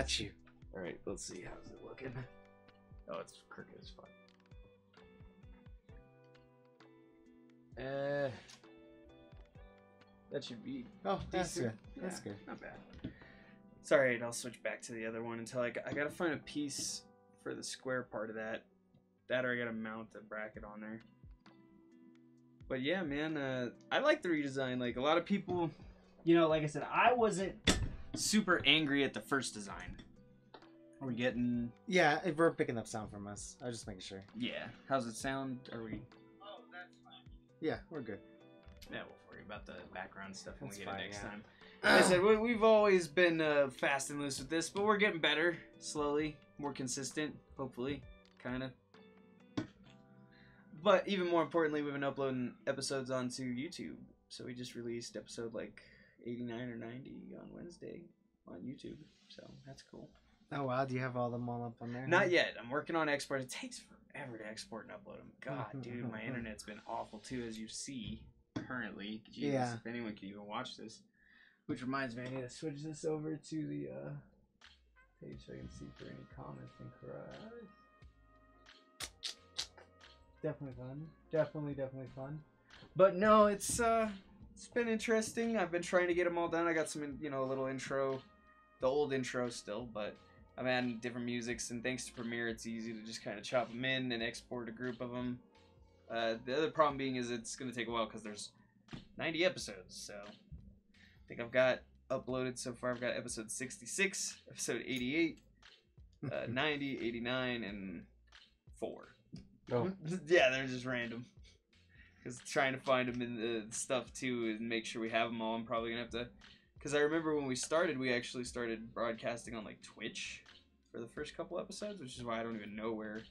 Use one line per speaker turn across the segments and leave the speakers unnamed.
got you.
All right, let's see. How's it looking? Oh, it's crooked as fuck. That should be.
Oh, that's
decent.
good. That's good.
Not bad. Sorry, I'll switch back to the other one until I gotta find a piece for the square part of that. That or I gotta mount a bracket on there. But yeah, man, I like the redesign. Like, a lot of people, you know, like I said, I wasn't super angry at the first design. Are we getting...
Yeah, if we're picking up sound from us. I was just making sure.
Yeah. How's it sound? Are we...
Oh, that's fine. Yeah, we're good.
Yeah, we'll worry about the background stuff when
That's
we get
fine,
it next
yeah.
time. Like I said, we've always been fast and loose with this, but we're getting better, slowly, more consistent, hopefully, kind of. But even more importantly, we've been uploading episodes onto YouTube. So we just released episode like 89 or 90 on Wednesday on YouTube. So that's cool.
Oh wow, do you have all them all up on there?
Not yet. I'm working on export. It takes forever to export and upload them. God, dude, my internet's been awful too, as you see currently. Jesus,
Yeah.
if anyone can even watch this. Which reminds me, I need to switch this over to the page so I can see for any comments and cries. Definitely fun. Definitely fun. But no, it's been interesting. I've been trying to get them all done. I got some, you know, a little intro, the old intro still, but I'm adding different musics, and thanks to Premiere, it's easy to just kind of chop them in and export a group of them. The other problem being is it's going to take a while because there's 90 episodes, so I think I've got uploaded so far. I've got episode 66, episode 88, 90, 89, and 4.
Oh.
Yeah, they're just random. Because trying to find them in the stuff too and make sure we have them all, I'm probably going to have to... Because I remember when we started, we actually started broadcasting on like Twitch for the first couple episodes, which is why I don't even know where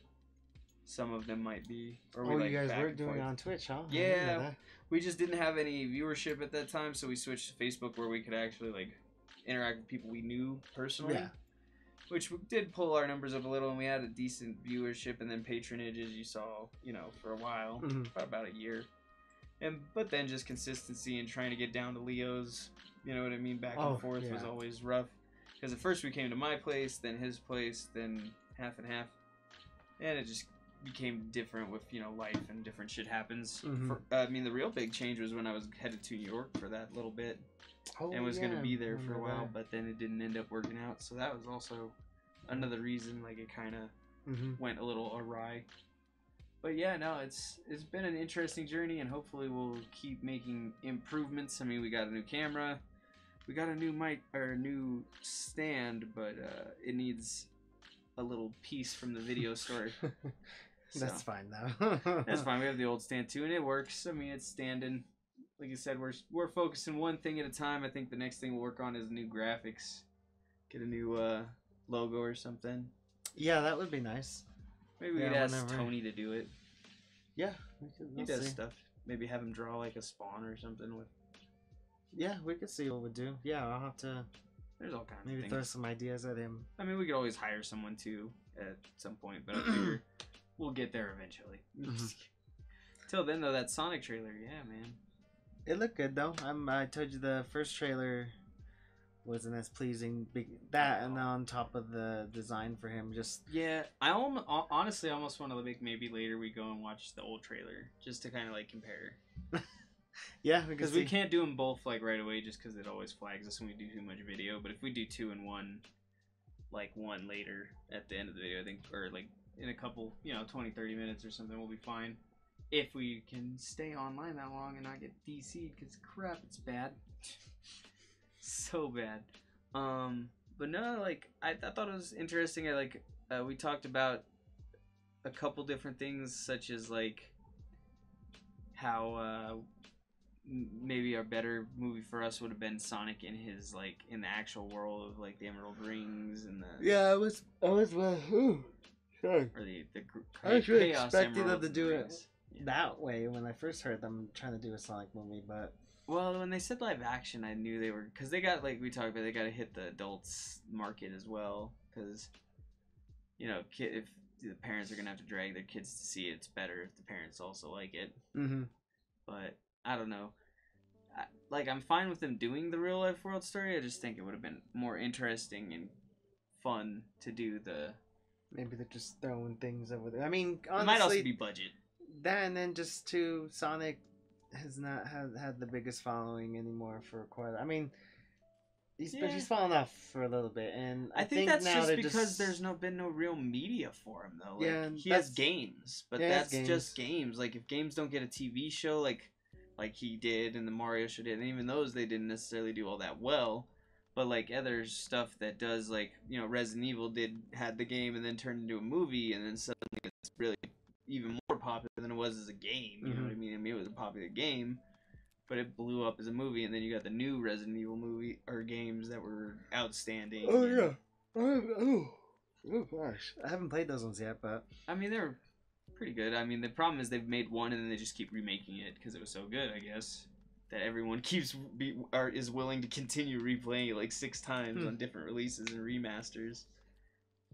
some of them might be. Or we,
Oh,
like,
you guys
back
were
and
doing
forth.
it on Twitch, huh? I didn't know
Yeah,
that.
we just didn't have any viewership at that time, so we switched to Facebook where we could actually like interact with people we knew personally.
Yeah.
Which did pull our numbers up a little, and we had a decent viewership and then patronage, as you saw, you know, for a while, for about a year. But then just consistency and trying to get down to Leo's, you know what I mean, back and forth was always rough. Because at first we came to my place, then his place, then half and half. And it just became different with, you know, life and different shit happens. I mean, the real big change was when I was headed to New York for that little bit. And was going to be there for a while, but then it didn't end up working out. So that was also another reason, like, it kind of went a little awry. But yeah, no, it's been an interesting journey, and hopefully we'll keep making improvements. I mean, we got a new camera, we got a new mic or a new stand, but it needs a little piece from the video store.
That's fine though.
That's fine. We have the old stand too, and it works. I mean, it's standing. Like I said, we're focusing one thing at a time. I think the next thing we'll work on is new graphics. Get a new logo or something.
Yeah, that would be nice.
Maybe we could ask Tony to do it.
Yeah,
he does stuff. Maybe have him draw like a spawn or something with.
Yeah, we could see what we'll do. Yeah, I'll have to.
There's all kinds of
maybe
things.
throw some ideas at him.
I mean, we could always hire someone too at some point, but I figure we'll get there eventually. Till then, though, that Sonic trailer, yeah, man.
It looked good though. I told you the first trailer wasn't as pleasing. That and on top of the design for him, just
yeah. I honestly almost want to make maybe later we go and watch the old trailer just to kind of like compare.
Yeah,
because we can't do them both like right away just because it always flags us when we do too much video. But if we do 2 in 1, like one later at the end of the video, I think, or like in a couple, you know, 20-30 minutes or something, we'll be fine. If we can stay online that long and not get DC'd, because crap, it's bad. So bad. But no, like, I thought it was interesting. We talked about a couple different things, such as, like, how, maybe a better movie for us would have been Sonic in his, like, in the actual world of, like, the Emerald Rings and the...
Yeah, I was, ooh, sorry.
Or the
I was really
Chaos
expecting them
Emeralds
to do
rings.
it that way when I first heard them trying to do a Sonic movie, but...
Well, when they said live action, I knew they were... Because they got, like we talked about, they got to hit the adults market as well. Because, you know, if the parents are going to have to drag their kids to see it, it's better if the parents also like it. But, I don't know. I'm fine with them doing the real-life world story. I just think it would have been more interesting and fun to do the.
Maybe they're just throwing things over there. I mean, honestly,
it might also be budget.
That, and then just too, Sonic has not had the biggest following anymore for quite. I mean, but he's fallen off for a little bit, and I think
that's
now
just because there's been no real media for him though. Like,
yeah,
he has games, but that's
games.
Just games. Like if games don't get a TV show, like he did and the Mario show did, and even those they didn't necessarily do all that well. But like other stuff that does, like Resident Evil had the game and then turned into a movie, and then suddenly it's really even more popular than it was as a game. You know what I mean? I mean, it was a popular game, but it blew up as a movie, and then you got the new Resident Evil movie or games that were outstanding.
Oh yeah. Oh gosh, I haven't played those ones yet, but
I mean they're pretty good. I mean the problem is they've made one and then they just keep remaking it because it was so good, I guess, that everyone is willing to continue replaying it like 6 times on different releases and remasters.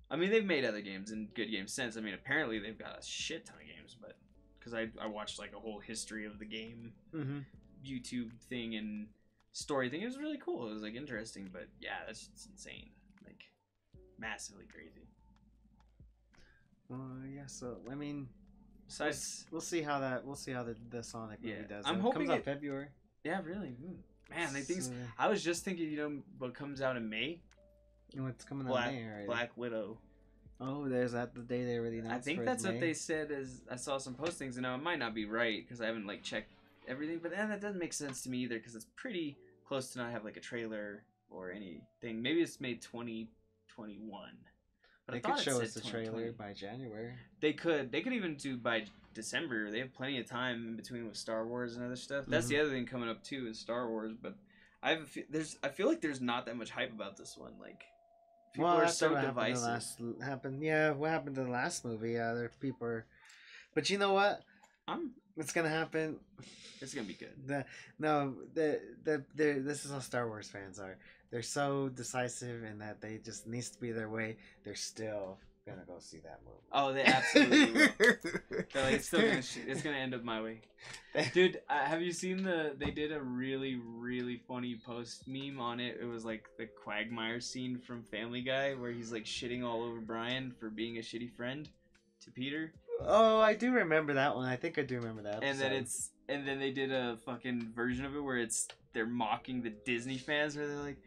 I mean they've made other games and good games since. I mean apparently they've got a shit ton of games, but because I watched like a whole history of the game YouTube thing and story thing. It was really cool. It was like interesting, but yeah, that's just insane. Like massively crazy.
Yeah. So I mean,
besides,
we'll see how the Sonic movie does.
I'm hoping
it comes out February.
Yeah, really. Man, they think. I was just thinking, what comes out in May?
What's coming out in May? Right?
Black Widow.
Oh, there's that the day they already announced.
I think that's what they said. Is I saw some postings, and now it might not be right because I haven't like checked everything, but that doesn't make sense to me either because it's pretty close to not have like a trailer or anything. Maybe it's May 2021. But
they could show us the trailer by January.
They could even do by December. They have plenty of time in between with Star Wars and other stuff. That's the other thing coming up too is Star Wars. But I feel like there's not that much hype about this one. Like people are so divisive.
What happened to the last movie? There people are, but you know what? It's gonna happen.
It's gonna be good.
This is how Star Wars fans are. They're so decisive in that they just needs to be their way. They're still gonna go see that movie.
Oh, they absolutely will. They're like, it's gonna end up my way. Dude, have you seen they did a really, really funny post meme on it. It was like the Quagmire scene from Family Guy where he's like shitting all over Brian for being a shitty friend to Peter.
Oh, I do remember that one. I think I do remember that episode.
And then they did a fucking version of it where they're mocking the Disney fans where they're like,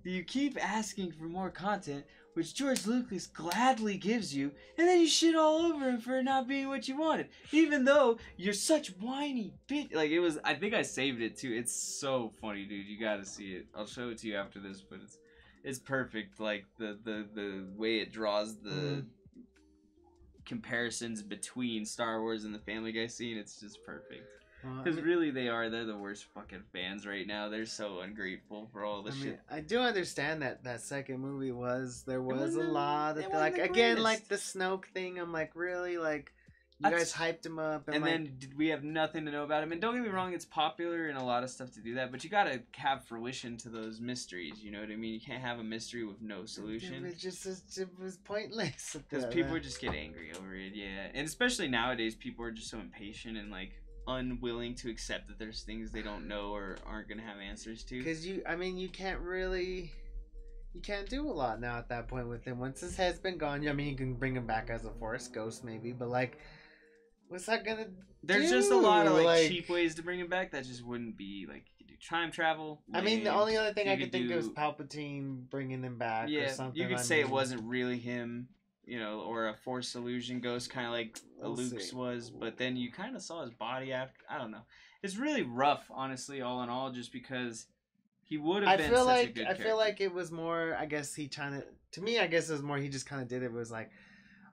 you keep asking for more content, which George Lucas gladly gives you, and then you shit all over him for not being what you wanted, even though you're such whiny bitch. Like, it was, I think I saved it too. It's so funny, dude. You gotta see it. I'll show it to you after this, but it's perfect. Like, the way it draws the comparisons between Star Wars and the Family Guy scene, it's just perfect. Because really, they're the worst fucking fans right now. They're so ungrateful for all the shit.
I do understand that second movie there was a lot of like again like the Snoke thing. I'm like, really, like you guys hyped him up,
and then we have nothing to know about him. And don't get me wrong, it's popular and a lot of stuff to do that, but you gotta have fruition to those mysteries. You know what I mean? You can't have a mystery with no solution.
It was pointless
because people just get angry over it. Yeah, and especially nowadays, people are just so impatient and like unwilling to accept that there's things they don't know or aren't gonna have answers to.
Because you can't do a lot now at that point with him. Once his head's been gone, I mean, you can bring him back as a Force ghost maybe, but like, what's that gonna
There's just a lot of like cheap ways to bring him back that just wouldn't be like, you could do time travel.
I mean, the only other thing I could think of is Palpatine bringing him back or something.
You could say it wasn't really him, or a Force illusion ghost, kind of like Luke's was, but then you kind of saw his body after. I don't know. It's really rough, honestly, all in all, just because he would have been such a good character.
I feel like it was more, I guess he to me, I guess it was more he just kind of did it. It was like,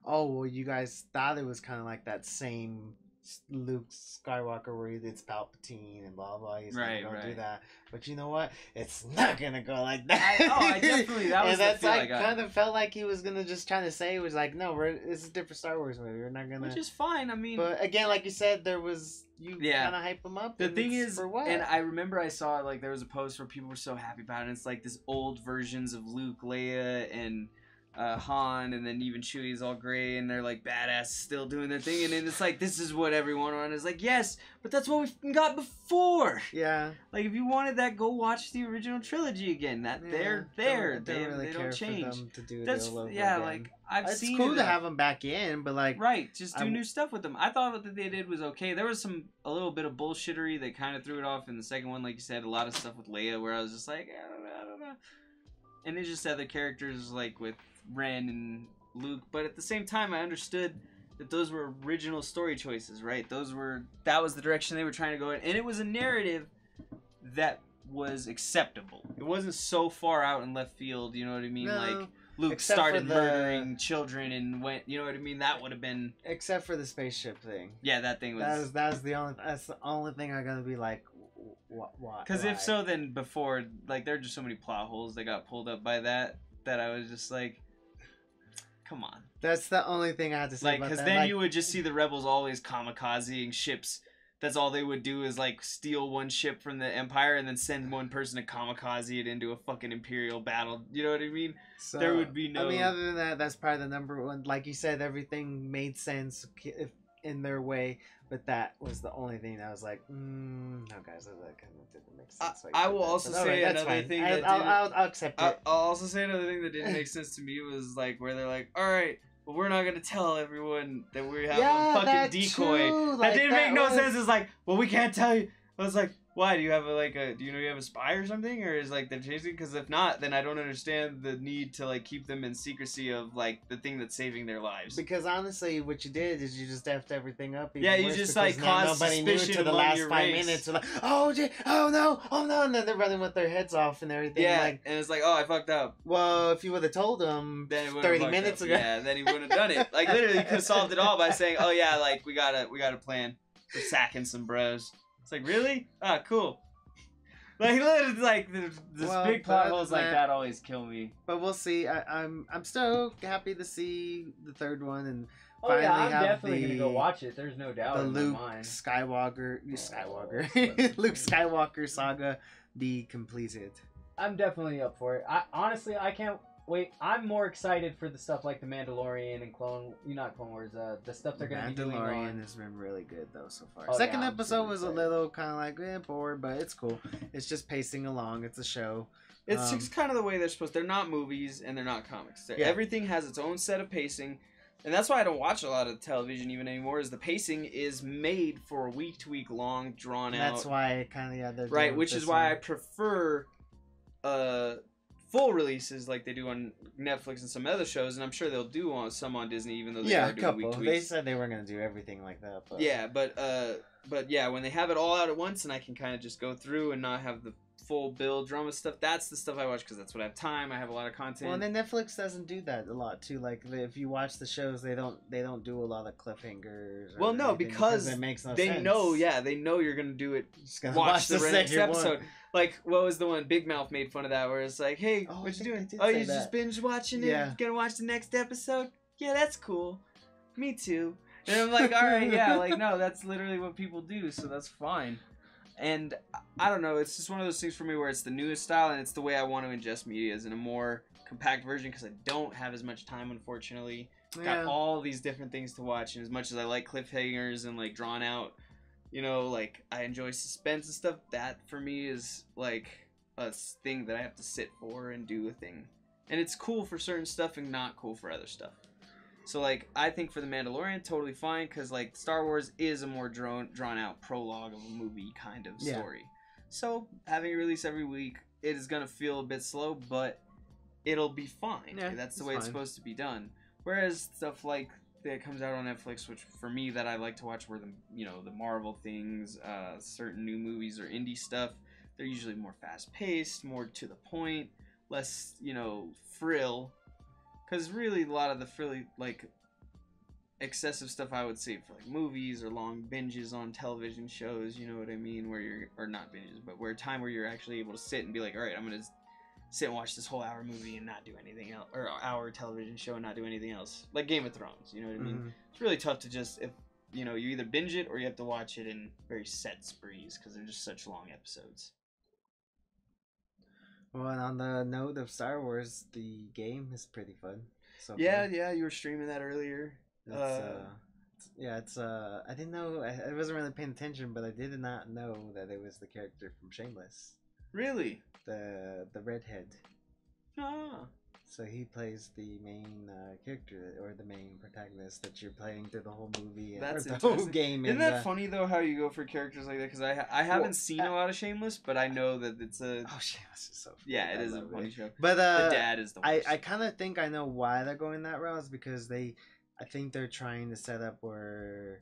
oh, well, you guys thought it was kind of like that same Luke Skywalker where it's Palpatine and blah blah. He's gonna go do that, but you know what? It's not gonna go like that.
I definitely that was. And that's
like kind of felt like he was gonna just trying to say it was like, no, this is a different Star Wars movie. We're not gonna.
Which is fine. I mean,
but again, like you said, there was kind of hype him up.
The thing is, for what? And I remember I saw like there was a post where people were so happy about it. And it's like this old versions of Luke, Leia, and Han, and then even Chewie's all gray, and they're like badass, still doing their thing, and then it's like, this is what everyone wanted. It's like, yes, but that's what we got before.
Yeah.
Like, if you wanted that, go watch the original trilogy again. They're there. They don't change.
For them to do
That's
it all over
yeah.
again.
Like I've
it's
seen.
It's cool
it
to have them back in, but like
right, just do new stuff with them. I thought what they did was okay. There was a little bit of bullshittery that kind of threw it off in the second one, like you said. A lot of stuff with Leia where I was just like, I don't know. And it's just other characters like with Ren and Luke, but at the same time, I understood that those were original story choices, right? That was the direction they were trying to go in, and it was a narrative that was acceptable. It wasn't so far out in left field, you know what I mean?
No,
like Luke started murdering children and went, you know what I mean? That would have been
except for the spaceship thing.
Yeah, that thing was.
That's the only thing I'm gonna be like, what?
Because if so, then before, like, there are just so many plot holes that got pulled up by that I was just like, come on.
That's the only thing I had to say.
Like, because then you would just see the rebels always kamikazing ships. That's all they would do is like steal one ship from the Empire and then send one person to kamikaze it into a fucking Imperial battle. You know what I mean?
So,
there would be no.
I mean, other than that, that's probably the number one. Like you said, everything made sense in their way, but that was the only thing that was like, no, guys, that kind of didn't make sense.
I will also say another thing.
I'll accept it.
I'll also say another thing that didn't make sense to me was like where they're like, all right. But we're not gonna tell everyone that we have a fucking decoy. Like, that didn't make no sense. It's like, well, we can't tell you. I was like, why? Do you have you have a spy or something, or is like they're chasing? Because if not, then I don't understand the need to like keep them in secrecy of like the thing that's saving their lives.
Because honestly, what you did is you just effed everything up.
Yeah, you just like caused
nobody knew
suspicion
to the
among
last
your
5
race.
minutes. Like, oh no, and then they're running with their heads off and everything.
Yeah,
like,
and it's like, oh, I fucked up.
Well, if you would have told them
then
30 minutes ago,
yeah, then he wouldn't have done it. Like literally, he could have solved it all by saying, oh yeah, like we got a plan for sacking some bros. It's like, really? Ah, cool. Like literally, like this big plot holes like that always kill me.
But we'll see. I'm still happy to see the third one and
finally I'm definitely gonna go watch it. There's no doubt.
The
in
Luke
my mind.
Luke Skywalker saga be completed.
I'm definitely up for it. I can't wait. I'm more excited for the stuff like the Mandalorian and not Clone Wars. The stuff they're gonna be doing.
Mandalorian has been really good though so far. Second episode was a little kind of like bored, but it's cool. It's just pacing along. It's a show.
It's just kind of the way they're supposed. They're not movies and they're not comics. Everything has its own set of pacing, and that's why I don't watch a lot of television even anymore. Is the pacing is made for a week to week long, drawn out.
That's why it kind of
right, which is why I prefer full releases like they do on Netflix and some other shows, and I'm sure they'll do some on Disney, even though they are doing week to week.
They said they weren't going to do everything like that. But...
Yeah, but yeah, when they have it all out at once, and I can kind of just go through and not have the full build drama stuff. That's the stuff I watch because that's what I have time. I have a lot of content.
Well, and then Netflix doesn't do that a lot too. Like if you watch the shows, they don't do a lot of cliffhangers.
Well, no, because
it makes no
they
sense.
know. Yeah, they know you're gonna do it.
Just gonna
watch the next episode.
One.
Like, what was the one? Big Mouth made fun of that, where it's like, "Hey, what you doing? Oh, you just binge watching it?
Yeah.
Gonna watch the next episode? Yeah, that's cool. Me too." And I'm like, "All right, yeah, like no, that's literally what people do, so that's fine." And I don't know, it's just one of those things for me where it's the newest style and it's the way I want to ingest media is in a more compact version because I don't have as much time, unfortunately. Got all these different things to watch, and as much as I like cliffhangers and like drawn out, you know, like I enjoy suspense and stuff, that for me is like a thing that I have to sit for and do a thing. And it's cool for certain stuff and not cool for other stuff. So, like, I think for The Mandalorian, totally fine, because, like, Star Wars is a more drawn-out prologue of a movie kind of story. So, having it release every week, it is going to feel a bit slow, but it'll be fine.
Yeah,
that's the way it's supposed to be done. Whereas stuff like that comes out on Netflix, which for me that I like to watch were the Marvel things, certain new movies or indie stuff, they're usually more fast-paced, more to the point, less, frill. Because really, a lot of the frilly, like, excessive stuff I would say for, like, movies or long binges on television shows, you know what I mean? Where you're, or not binges, but where you're actually able to sit and be like, all right, I'm going to sit and watch this whole hour movie and not do anything else, or hour television show and not do anything else. Like Game of Thrones, you know what I mean? Mm-hmm. It's really tough to just, you either binge it or you have to watch it in very set sprees because they're just such long episodes.
Well, and on the note of Star Wars, the game is pretty fun. So
Yeah,
far.
yeah, you were streaming that earlier.
I didn't know. I wasn't really paying attention, but I did not know that it was the character from Shameless,
Really?
the redhead.
Ah.
So he plays the main character or the main protagonist that you're playing through the whole movie
That's
or the whole
interesting.
game.
Isn't that funny though? How you go for characters like that? Because I haven't seen a lot of Shameless, but I know that it's a
Shameless is so funny.
yeah, it is a funny show.
But
the dad is the worst.
I kind of think I know why they're going that route is because I think they're trying to set up where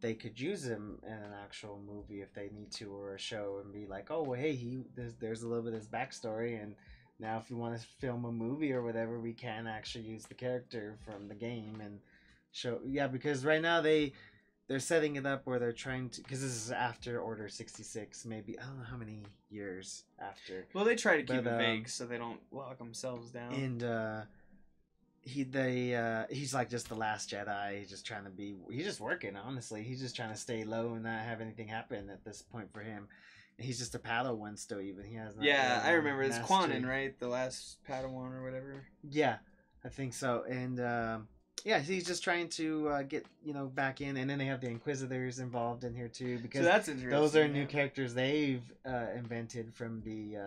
they could use him in an actual movie if they need to or a show and be like, oh well, hey, there's a little bit of his backstory and. Now, if you want to film a movie or whatever, we can actually use the character from the game and show. Yeah, because right now they're setting it up where they're trying to. Because this is after Order 66, maybe I don't know how many years after.
Well, they try to keep it vague so they don't lock themselves down.
And he's like just the last Jedi. He's just trying to be. He's just working. Honestly, he's just trying to stay low and not have anything happen at this point for him. He's just a Padawan still. Even he has.
Yeah, I remember. It's Quanon, right? The last Padawan or whatever.
Yeah, I think so. And yeah, he's just trying to get back in, and then they have the Inquisitors involved in here too because
so that's interesting.
Those are new characters they've invented from the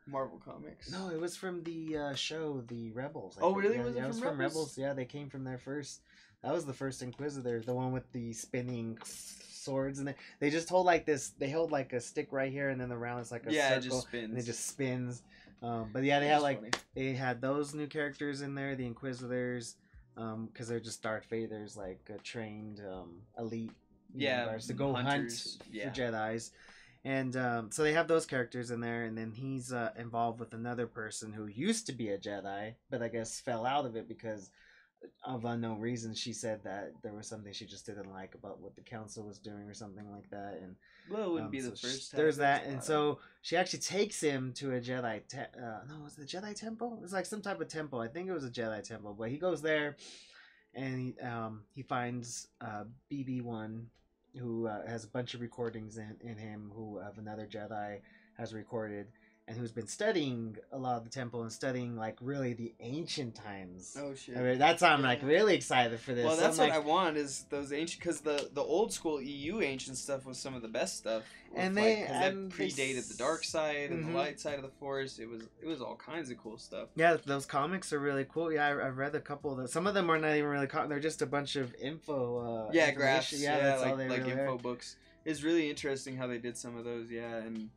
Marvel Comics.
No, it was from the show, the Rebels.
Oh, really?
Yeah,
was it from
Rebels? Yeah, they came from there first. That was the first Inquisitor, the one with the spinning swords, and they just hold like this. They hold like a stick right here, and then around it's like a circle,
it just spins.
and it just spins. But yeah, they had those new characters in there, the Inquisitors, because they're just Darth Vader's like trained elite, guards to go hunt for Jedi's. And so they have those characters in there, and then he's involved with another person who used to be a Jedi, but I guess fell out of it because of unknown reasons. She said that there was something she just didn't like about what the council was doing or something like that. And
well, it wouldn't be the first time.
There's that, and so she actually takes him to a Jedi. No, was it a Jedi temple? It was like some type of temple. I think it was a Jedi temple, but he goes there, and he finds BB-1, who has a bunch of recordings in him, who of another Jedi has recorded, and who's been studying a lot of the temple and studying like really the ancient times.
Oh shit!
I mean, that's why I'm like really excited for this.
Well, that's what I want is those ancient, because the old school EU ancient stuff was some of the best stuff.
And
that predated the dark side and the light side of the Force. It was all kinds of cool stuff.
Yeah, those comics are really cool. Yeah, I've read a couple of those. Some of them are not even really they're just a bunch of info.
Graphs.
Yeah, that's
like,
all they really
info
are.
books. It's really interesting how they did some of those. Yeah, and.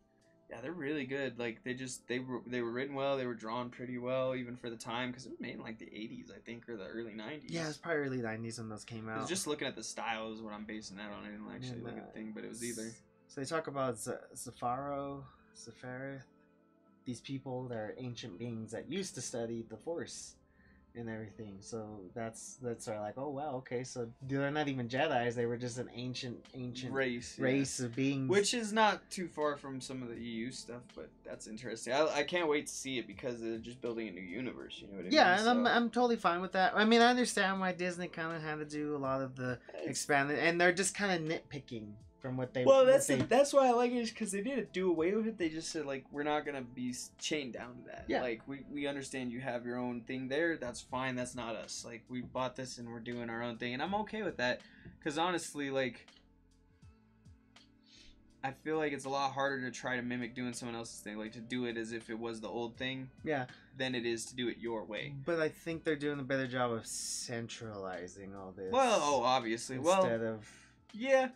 Yeah, they're really good. Like they were written well. They were drawn pretty well, even for the time, because it was made in like the '80s, I think, or the early '90s.
Yeah, it's probably early '90s when those came out.
Just looking at the style is what I'm basing that on. I didn't actually look at the thing, but it was either.
So they talk about Sepharith, these people that are ancient beings that used to study the Force and everything. So that's sort of like, oh wow, okay, so they're not even Jedis, they were just an ancient race of beings,
which is not too far from some of the EU stuff, but that's interesting. I can't wait to see it because they're just building a new universe, you know what I mean?
Yeah, and I'm totally fine with that. I mean, I understand why Disney kind of had to do a lot of the expanded, and they're just kind of nitpicking from what they.
Well, that's why I like it, is because they didn't do away with it. They just said, like, we're not gonna be chained down to that.
Yeah.
Like, we understand you have your own thing there. That's fine. That's not us. Like, we bought this and we're doing our own thing, and I'm okay with that. Because honestly, like, I feel like it's a lot harder to try to mimic doing someone else's thing, like to do it as if it was the old thing.
Yeah.
Than it is to do it your way.
But I think they're doing a better job of centralizing all this.
Well, obviously.
Instead of.
Yeah.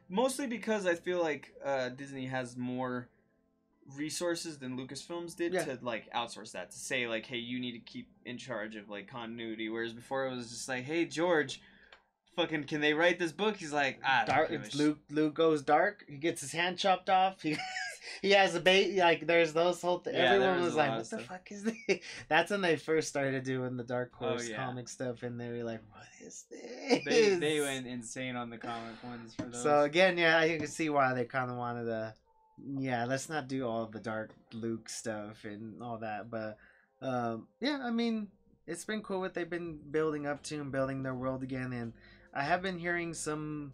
Mostly because I feel like Disney has more resources than Lucasfilms did to like outsource that, to say like, hey, you need to keep in charge of like continuity, whereas before it was just like, hey, George, fucking can they write this book? He's like,
Luke goes dark, he gets his hand chopped off, he has a bait, like there's those whole everyone was like, what the fuck is this? That's when they first started doing the Dark Horse comic stuff, and they were like, what is this?
They went insane on the comic ones for those.
So again, yeah, I can see why they kind of wanted to, let's not do all the Dark Luke stuff and all that, but yeah, I mean, it's been cool what they've been building up to and building their world again, and I have been hearing some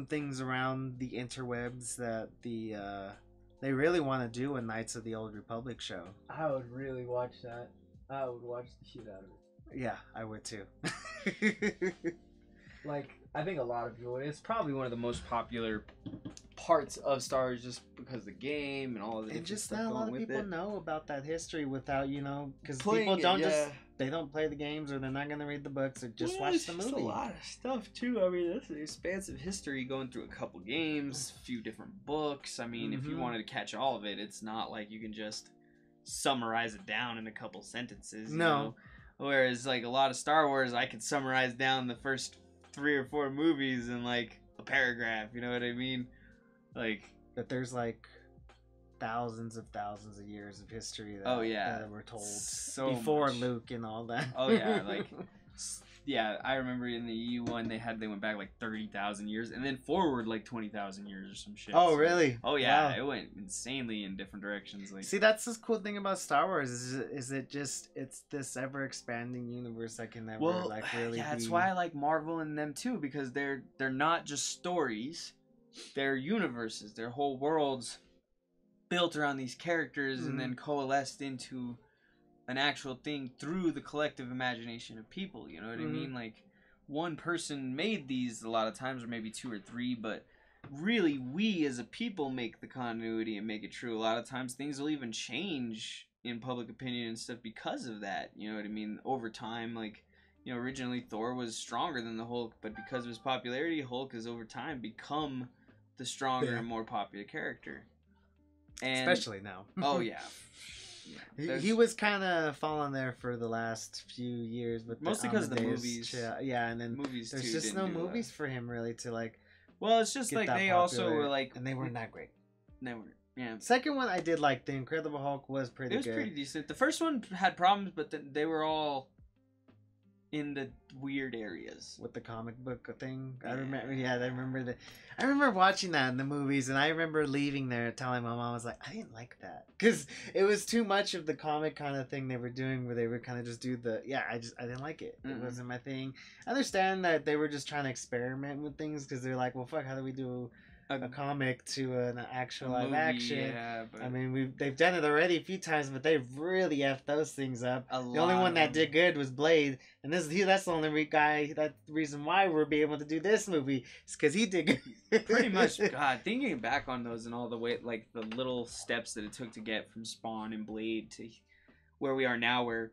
things around the interwebs that the They really want to do a Knights of the Old Republic show.
I would really watch that. I would watch the shit out of it.
Yeah, I would too.
Like, I think a lot of people would.
It's probably one of the most popular parts of Star Wars just because the game and all of the
and just not a lot of people know about that history without, because people don't they don't play the games or they're not going to read the books or just watch the movie.
Just a lot of stuff too. I mean, that's an expansive history going through a couple games, a few different books. I mean, if you wanted to catch all of it, it's not like you can just summarize it down in a couple sentences. You know? Whereas like a lot of Star Wars, I could summarize down the first 3 or 4 movies in like a paragraph. You know what I mean? Like,
but there's like thousands of years of history that, that were told before Luke and all that.
Oh yeah, like I remember in the EU one they went back like 30,000 years and then forward like 20,000 years or some shit.
Oh really?
Oh yeah, wow. It went insanely in different directions. Like,
see, that's the cool thing about Star Wars is it's this ever expanding universe that can never really.
Yeah, that's why I like Marvel and them too, because they're not just stories, they're universes, they're whole worlds built around these characters and then coalesced into an actual thing through the collective imagination of people. You know what I mean? Like, one person made these a lot of times, or maybe 2 or 3, but really we as a people make the continuity and make it true. A lot of times things will even change in public opinion and stuff because of that. You know what I mean? Over time, like, originally Thor was stronger than the Hulk, but because of his popularity, Hulk has over time become the stronger and more popular character. And,
especially now.
Oh yeah.
He was kind of falling there for the last few years, but
mostly because of the movies.
Yeah, and then
movies
there's just no movies for him really to like.
Well, it's just like they also were like,
and they weren't that great.
They were, yeah.
Second one I did like. The Incredible Hulk was pretty good.
It was pretty decent. The first one had problems, but they were all in the weird areas
with the comic book thing. I remember. I remember watching that in the movies, and I remember leaving there telling my mom, I was like, I didn't like that because it was too much of the comic kind of thing they were doing, where they would kind of just do I didn't like it. It wasn't my thing. I understand that they were just trying to experiment with things because they're like, well, fuck, how do we do a comic to an actual live action?
Yeah, but
I mean, they've done it already a few times, but they've really effed those things up. The only one that did good was Blade, and that's the only guy. That's the reason why we're being able to do this movie, is because he did good.
Pretty much. God, thinking back on those and all the way, like the little steps that it took to get from Spawn and Blade to where we are now, where,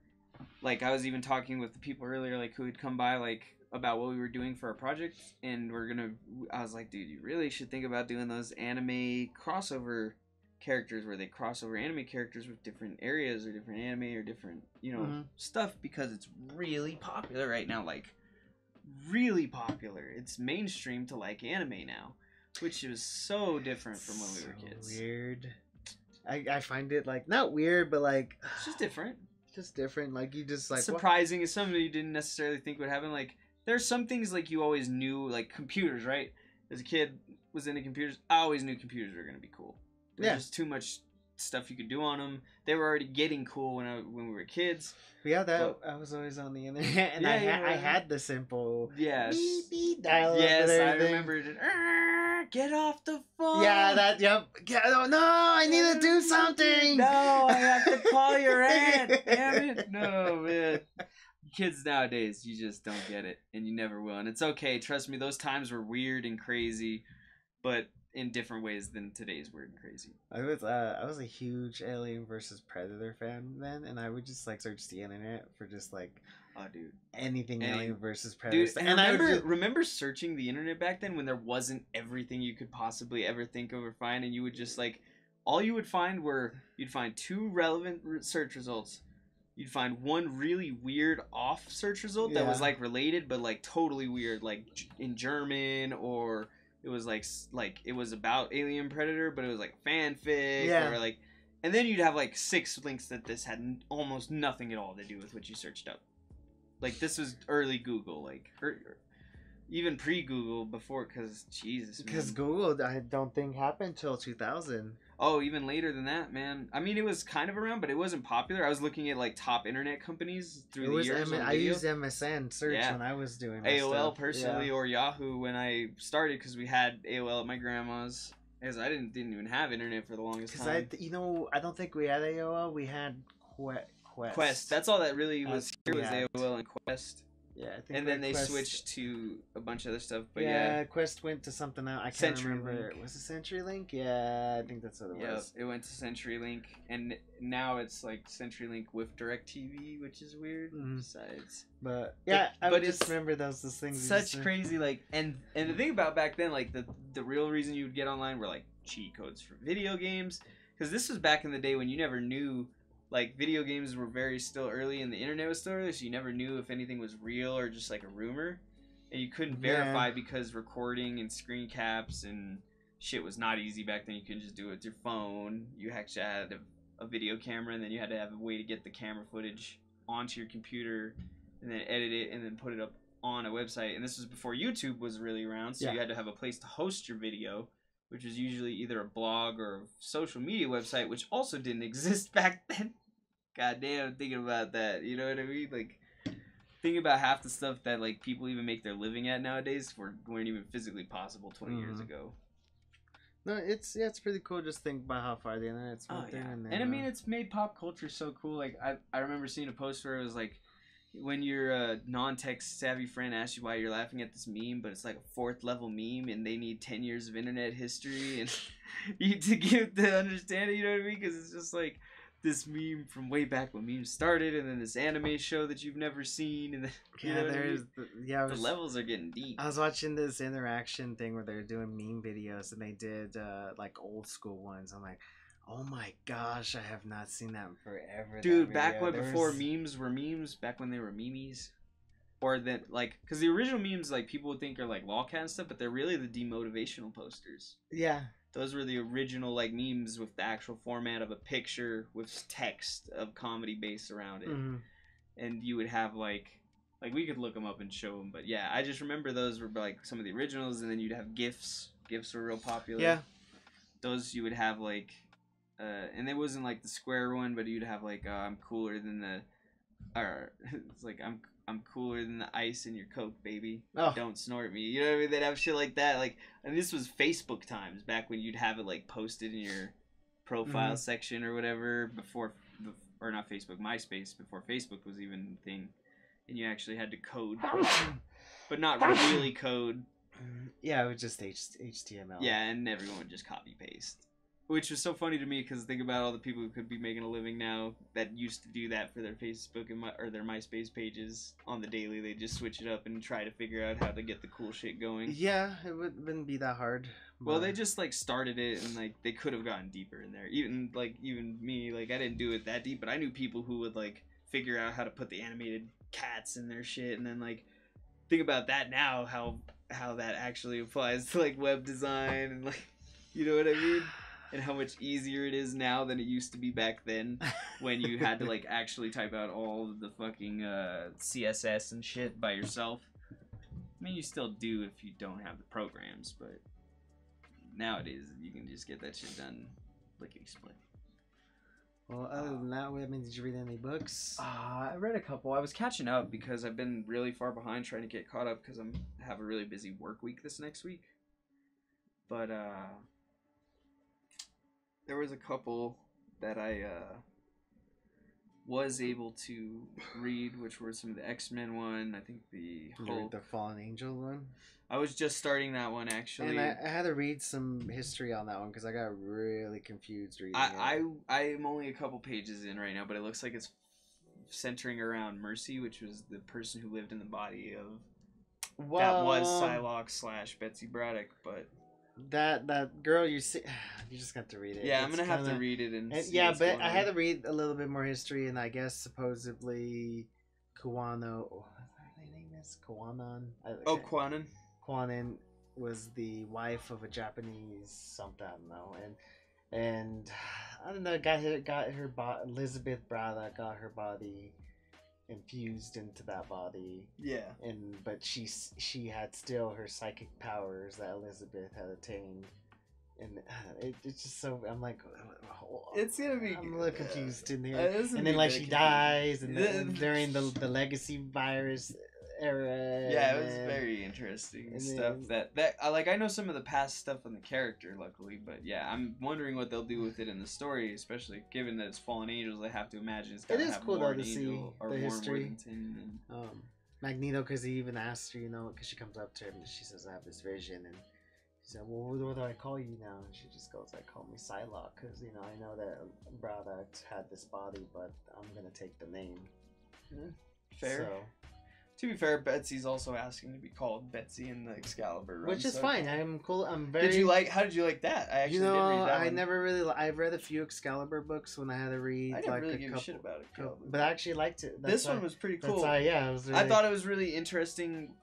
like, I was even talking with the people earlier, like, who had come by, like, about what we were doing for our project, and I was like, dude, you really should think about doing those anime crossover characters where they cross over anime characters with different areas or different anime or different, stuff, because it's really popular right now, like, really popular. It's mainstream to like anime now, which is so different from when we were kids.
Weird. I find it, like, not weird, but like,
it's just different.
Just different. Like, you just like,
surprising. It's something you didn't necessarily think would happen. Like, there's some things like you always knew, like computers, right? As a kid, was into computers. I always knew computers were gonna be cool. There's just too much stuff you could do on them. They were already getting cool when we were kids.
Yeah, I was always on the internet, and I had the simple beep beep dial.
Yes, I remember it. Get off the phone.
Yeah, that. Yep. No, I need to do something.
No, I have to call your aunt. Damn it. No, man. Kids nowadays, you just don't get it, and you never will. And it's okay. Trust me, those times were weird and crazy, but in different ways than today's weird and crazy.
I was a huge Alien versus Predator fan then, and I would just like search the internet for just like,
oh dude,
anything Alien versus Predator.
Dude, and remember searching the internet back then when there wasn't everything you could possibly ever think of or find, and you would just like, all you would find you'd find 2 relevant search results. You'd find one really weird off search result that was like related, but like totally weird, like in German, or it was like it was about Alien Predator, but it was like fanfic, or like, and then you'd have like 6 links that this had almost nothing at all to do with what you searched up. Like, this was early Google, like, even pre-Google, before, because Jesus,
because Google, I don't think happened till 2000.
Oh, even later than that, man. I mean, it was kind of around, but it wasn't popular. I was looking at like top internet companies through the years.
I used MSN search when I was doing my
AOL
stuff.
personally, or Yahoo when I started, because we had AOL at my grandma's. Because I didn't even have internet for the longest
Because
time.
I don't think we had AOL. We had Quest.
That's all that really was
That's
here was
yeah.
AOL and Quest.
Yeah, I think.
And then they
Quest...
switched to a bunch of other stuff. But
yeah, Quest went to something else. I can't remember.
CenturyLink.
Was it CenturyLink? Yeah, I think that's what it was.
It went to CenturyLink, and now it's like CenturyLink with DirecTV, which is weird. Besides,
but yeah, I just remember those things.
Such crazy and the thing about back then, like the real reason you would get online were like cheat codes for video games, because this was back in the day when you never knew. Like, video games were very still early and the internet was still early, so you never knew if anything was real or just like a rumor. And you couldn't verify because recording and screen caps and shit was not easy back then. You couldn't just do it with your phone. You actually had a video camera, and then you had to have a way to get the camera footage onto your computer and then edit it and then put it up on a website. And this was before YouTube was really around, so you had to have a place to host your video, which was usually either a blog or a social media website, which also didn't exist back then. God damn, thinking about that, you know what I mean? Like, thinking about half the stuff that like people even make their living at nowadays weren't even physically possible 20 years ago.
No, it's pretty cool. Just think about how far the internet's moved in.
And I mean, it's made pop culture so cool. Like, I remember seeing a post where it was like, when your non-tech savvy friend asks you why you're laughing at this meme, but it's like a 4th level meme, and they need 10 years of internet history and you to give the understanding, you know what I mean? Because it's just like this meme from way back when memes started, and then this anime show that you've never seen, and then, the levels are getting deep.
I was watching this interaction thing where they're doing meme videos, and they did like old school ones. I'm like, oh my gosh, I have not seen that in forever.
Dude, back when before memes were memes, back when they were memes, or then like, because the original memes like people would think are like lolcat and stuff, but they're really the demotivational posters.
Yeah.
Those were the original like memes with the actual format of a picture with text of comedy base around it, and you would have like we could look them up and show them, but yeah, I just remember those were like some of the originals, and then you'd have GIFs. GIFs were real popular.
Yeah,
those you would have like, and it wasn't like the square one, but you'd have like I'm cooler than the, or it's like I'm cooler than the ice in your Coke, baby.
Oh.
Don't snort me. You know what I mean? They'd have shit like that. Like, and this was Facebook times, back when you'd have it like posted in your profile section or whatever before, or not Facebook, MySpace, before Facebook was even a thing, and you actually had to code, but not really code.
Yeah, it was just HTML.
Yeah, and everyone would just copy paste. Which was so funny to me, because think about all the people who could be making a living now that used to do that for their Facebook or their MySpace pages on the daily. They just switch it up and try to figure out how to get the cool shit going.
Yeah, it wouldn't be that hard.
But... well, they just like started it, and like they could have gotten deeper in there. Even me, like I didn't do it that deep, but I knew people who would like figure out how to put the animated cats in their shit, and then like think about that now, how that actually applies to like web design and like, you know what I mean? And how much easier it is now than it used to be back then, when you had to like actually type out all of the fucking CSS and shit by yourself. I mean, you still do if you don't have the programs, but nowadays you can just get that shit done lickety-split.
Well, other than that, I mean, did you read any books?
I read a couple. I was catching up because I've been really far behind trying to get caught up because I'm have a really busy work week this next week. But there was a couple that I was able to read, which were some of the X-Men one. I think the
Fallen Angel one.
I was just starting that one, actually.
And I had to read some history on that one because I got really confused reading
it. I am only a couple pages in right now, but it looks like it's centering around Mercy, which was the person who lived in the body of... that was Psylocke / Betsy Braddock, but... That
girl you see, you just got to read it.
Yeah, I'm gonna have to read it and see
yeah, but I had to read a little bit more history, and I guess supposedly Kuwano, her name is Kwanon.
Kwanon.
Kwanon was the wife of a Japanese something, I don't know, and I don't know, got her Elizabeth Braddock got her body infused into that body.
Yeah.
But she had still her psychic powers that Elizabeth had attained, and it's just so I'm like,
it's gonna be.
I'm a little confused in here. And then like she dies, and then during the legacy virus era.
Yeah, it was very interesting stuff. That I know some of the past stuff on the character, luckily, but yeah, I'm wondering what they'll do with it in the story, especially given that it's fallen angels. I have to imagine it's gonna have
cool
more
though to see
or
the
more
history.
Worthington and
Magneto, because he even asked her, because she comes up to him and she says, "I have this vision," and he said, "Well, what do I call you now?" And she just goes, "I call me Psylocke, because I know that Braddock had this body, but I'm gonna take the name."
Fair.
So,
to be fair, Betsy's also asking to be called Betsy in the Excalibur run,
which is fine. I'm cool. I'm very.
How did you like that? I actually did read that one.
never really. I've read a few Excalibur books when I had to read.
I never really
a
gave
couple,
a shit about it,
but I actually liked it.
This one was pretty cool.
Yeah, it was really...
I thought it was really interesting.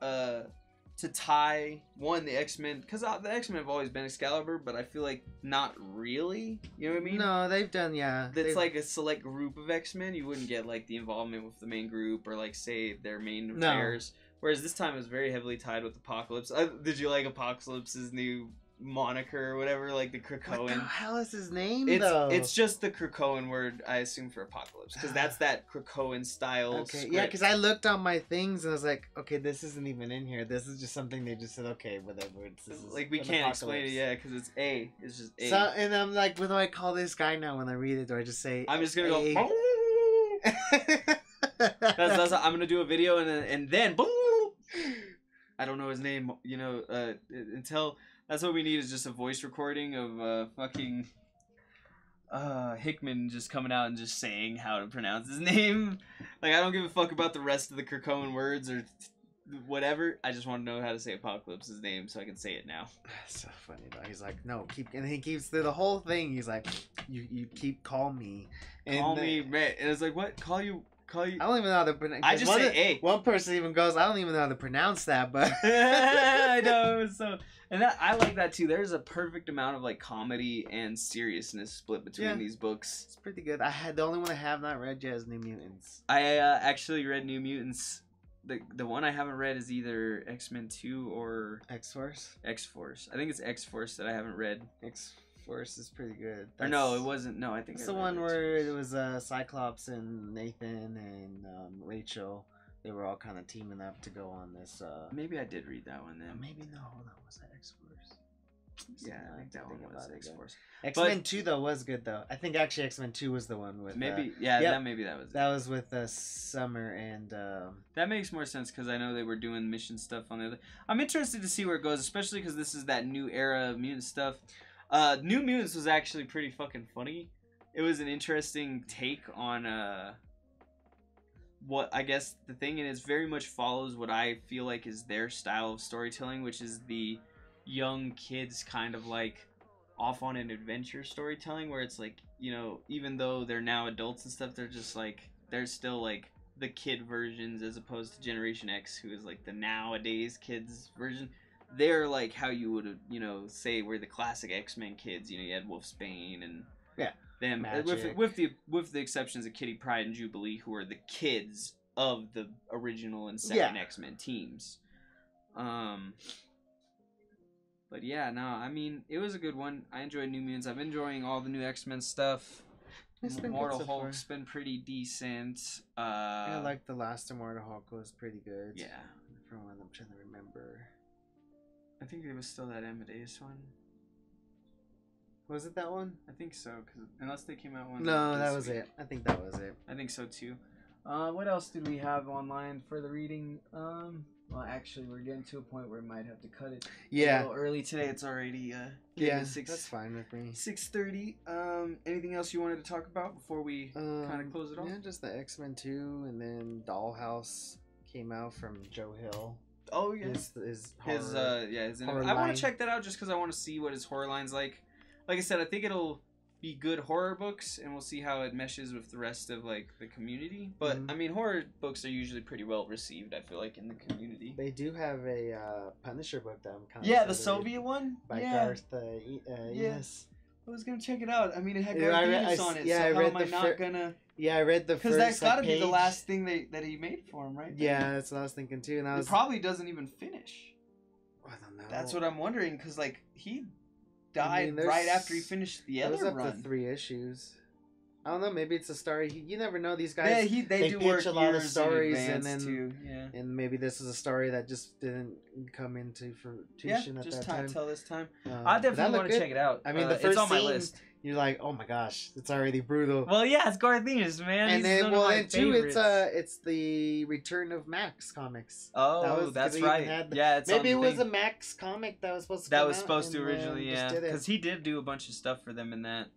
To tie the X-Men, because the X-Men have always been Excalibur, but I feel like not really. You know what I mean?
No, they've done, yeah.
It's like a select group of X-Men. You wouldn't get like the involvement with the main group or like say their main affairs. Whereas this time it was very heavily tied with Apocalypse. Did you like Apocalypse's new moniker or whatever, like the Krakoan?
What the hell is his name,
though? It's just the Krakoan word, I assume, for Apocalypse, because that's that Krakoan style.
Okay,
script.
yeah, because I looked on my things and I was like, okay, this isn't even in here. This is just something they just said, okay, whatever. This is
like we can't explain it, yeah, because it's A. It's just A.
So, and I'm like, what do I call this guy now when I read it? Do I just say?
I'm just gonna go. That's I'm gonna do a video and then boom. I don't know his name, until. That's what we need is just a voice recording of fucking Hickman just coming out and just saying how to pronounce his name. Like, I don't give a fuck about the rest of the Krakoan words or whatever. I just want to know how to say Apocalypse's name so I can say it now.
That's so funny though. He's like, no, and he keeps through the whole thing. He's like, you keep call me. And
call me, man. And it's like, what? Call you.
I don't even know how to pronounce.
I just say A.
One person even goes, I don't even know how to pronounce that, but
I know. So, and I like that too. There's a perfect amount of like comedy and seriousness split between these books.
It's pretty good. The only one I have not read yet is New Mutants.
I actually read New Mutants. The one I haven't read is either X-Men 2 or
X-Force.
X-Force. I think it's X-Force that I haven't read.
X-Force is pretty good.
Or no, it wasn't. No, I think
it's the one where it was Cyclops and Nathan and Rachel. They were all kind of teaming up to go on this.
Maybe I did read that one then.
Maybe no. Hold on, was that X-Force?
Yeah, I think that one was X-Force.
X-Men 2 though was good though. I think actually X-Men 2 was the one with
maybe that was with Summer and that makes more sense because I know they were doing mission stuff on the other. I'm interested to see where it goes, especially because this is that new era of mutant stuff. New Mutants was actually pretty fucking funny. It was an interesting take on what I guess the thing, and it very much follows what I feel like is their style of storytelling, which is the young kids kind of like off on an adventure storytelling, where it's like, even though they're now adults and stuff, they're just like, they're still like the kid versions as opposed to Generation X, who is like the nowadays kids version. They're like how you would, say we're the classic X-Men kids. You had Wolfsbane and them, with the exceptions of Kitty Pryde and Jubilee, who are the kids of the original and second X-Men teams. But yeah, no, I mean, it was a good one. I enjoyed New Mutants. I'm enjoying all the new X-Men stuff. Immortal Hulk's been pretty decent.
I like the last Immortal Hulk was pretty good.
Yeah.
From what I'm trying to remember.
I think it was still that Amadeus one.
Was it that one?
I think so, cause unless they came out one.
No, that was it. I think that was it.
I think so too. What else did we have online for the reading? Well, actually, we're getting to a point where we might have to cut it.
Yeah.
A little early today. It's already
that's fine with me.
6:30. Anything else you wanted to talk about before we kind of close it off?
Yeah, just the X-Men 2, and then Dollhouse came out from Joe Hill.
Oh yeah.
His horror
I want to check that out just because I want to see what his horror line's like. Like I said, I think it'll be good horror books, and we'll see how it meshes with the rest of like the community. But I mean, horror books are usually pretty well received, I feel like, in the community.
They do have a Punisher book that I'm kind of
the Soviet one
by Garth.
Yes, I was gonna check it out. I mean, it had Garth on it. So how am I not gonna?
Yeah, I read the first.
Because that's got to be the last thing that he made for him, right?
Yeah, that's what I was thinking too. And
it probably doesn't even finish.
I don't know.
That's what I'm wondering, because like he died right after he finished the other run.
Up to 3 issues. I don't know. Maybe it's a story. You never know. These guys.
Yeah, they do
pitch
work
a lot of
years
stories,
in
and then
too. Yeah.
and maybe this is a story that just didn't come into fruition at that time.
Till this time. I definitely want to check it out.
I mean, the first
it's on my
scene,
list.
You're like, oh my gosh, it's already brutal.
Well, yeah, it's Garthinus, man.
And
He's
then,
one of my
too,
favorites.
it's the return of Max comics.
Oh, that's right. Yeah, it's
maybe
on
it was
the
a Max comic that was supposed to.
That
come
was
out
supposed to
and,
originally, yeah,
just did it.
because he did do a bunch of stuff for them in that.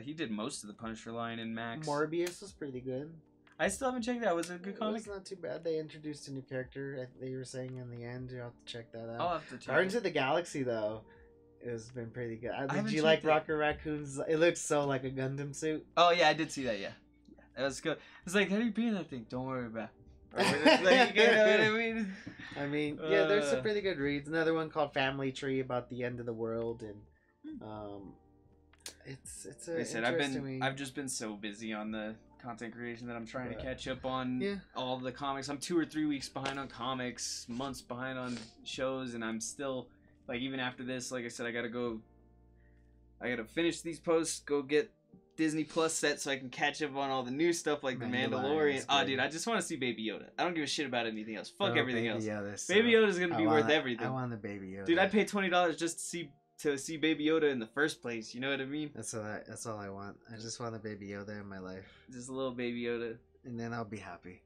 He did most of the Punisher line in Max.
Morbius was pretty good.
I still haven't checked that. Was it a good comic?
It's not too bad. They introduced a new character. They were saying in the end. You'll have to check that out.
I'll have to check.
Guardians of the Galaxy though, it's been pretty good.
haven't
Did you like
checked it.
Rocket Raccoon's? It looks so like a Gundam suit.
Oh yeah, I did see that. Yeah, that was good. It's like, how do you be in that thing? Don't worry about it. Like, you know what I mean?
I mean, yeah, there's some pretty good reads. Another one called Family Tree about the end of the world, and it's a.
Like I said, I've just been so busy on the content creation that I'm trying to catch up on all the comics. I'm 2 or 3 weeks behind on comics, months behind on shows, and I'm still like, even after this, like I said, I gotta finish these posts, go get Disney Plus set so I can catch up on all the new stuff like the Mandalorian. Oh, dude, I just want to see Baby Yoda. I don't give a shit about anything else. Fuck everything else. Baby Yoda's gonna be worth everything.
I want the Baby Yoda.
Dude, I paid $20 just to see Baby Yoda in the first place. You know what I mean?
That's all I want. I just want a Baby Yoda in my life.
Just a little Baby Yoda.
And then I'll be happy.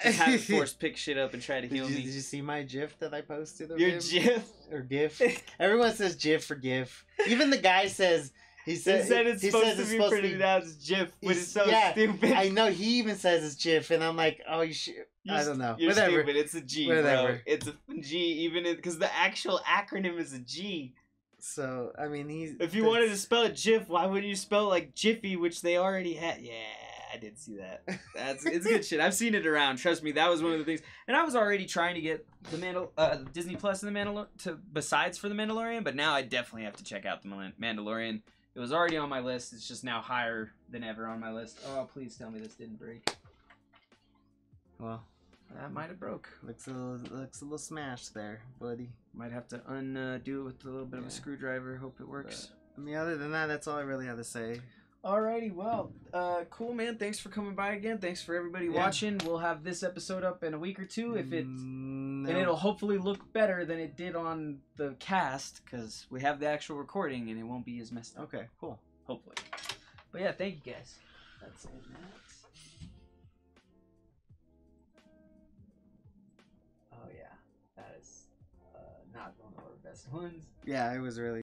Just have Force pick shit up and try to heal me.
Did you see my GIF that I posted of
Your
him?
GIF?
Or GIF? Everyone says GIF or GIF. Even the guy says... He said
it's supposed to be printed out as GIF, but it's so stupid.
I know, he even says it's GIF, and I'm like, oh, you should... I don't know.
You're
Whatever.
stupid. It's a G,
Whatever.
bro. It's a G, even because the actual acronym is a G.
So, I mean,
if you wanted to spell it GIF, why wouldn't you spell it like Jiffy, which they already had? Yeah, I did see that. It's good shit. I've seen it around. Trust me, that was one of the things. And I was already trying to get the Disney Plus and the Mandalorian besides for the Mandalorian, but now I definitely have to check out the Mandalorian. It was already on my list. It's just now higher than ever on my list. Oh, please tell me this didn't break.
Well,
that might have broke.
Looks a little smashed there, buddy.
Might have to undo it with a little bit of a screwdriver. Hope it works.
But, I mean, other than that, that's all I really have to say.
Alrighty, well, cool, man. Thanks for coming by again. Thanks for everybody watching. We'll have this episode up in a week or two if it's... And it'll hopefully look better than it did on the cast, because we have the actual recording and it won't be as messed up.
Okay, cool.
Hopefully. But yeah, thank you guys. That's it, man. Oh yeah, that is not one of our best ones.
Yeah, it was really...